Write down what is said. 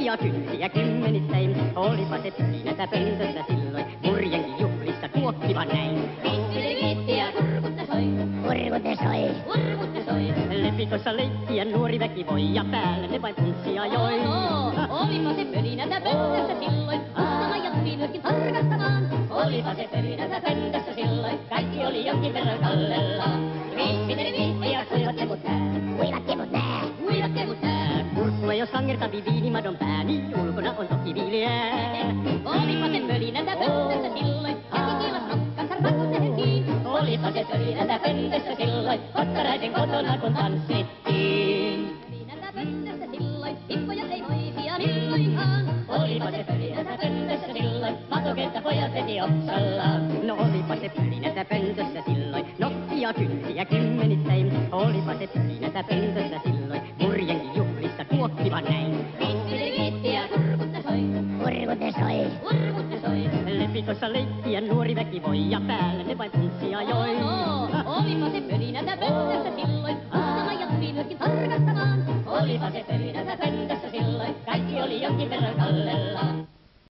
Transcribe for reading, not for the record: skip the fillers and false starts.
Nokkia kynsiä kymmenittäin, olipa se pölinätä pöntössä silloin. Murjenkin juhlissa kuokkiva näin. Viitti ja kurkutte soi. Kurkutte soi. Kurkutte soi. Lepikossa leikkiä nuori väki voi ja päälle ne vain punssia joi. Olipa se pölinätä pöntössä silloin. Muutama jatkui myöskin tarkastamaan. Olipa se pölinätä pöntössä silloin. Kaikki oli jonkin verran kallellaan. Viitti ja kuivatte mut nää. Kuivatte mut nää. Kuivatte mut nää. Kurkkua jos langertavi viinimadon pää, niin ulkona on toki viileää. Olipa se pölinätä pöntössä silloin. Käsi kiilas nokkansa raksehen. Olipa se pölinätä pöntössä silloin. Kokkaraisen kotona kun tanssittiin. Pölinätä pöntössä silloin. Pippojat ei moisia milloinkaan. Olipa se pölinätä pöntössä silloin. Matokenttä pojat veti oksallaan. No olipa se pölinätä pöntössä silloin. Nokkia kynsiä kymmenittäin, olipa se pölinätä pöntössä silloin. Murjenkin juhlissa kuokkiva näin. Viitti ja kurkutte soi. Kurkutte soi. Kurkutte soi. Lepikossa leikkiä nuori väki voi ja päälle ne vain punssia joi. Olipa se pölinätä pöntössä silloin. Muutama jatkui myöskin tarkastamaan. Olipa se pölinätä pöntössä silloin. Kaikki oli jonkin verran kallellaan.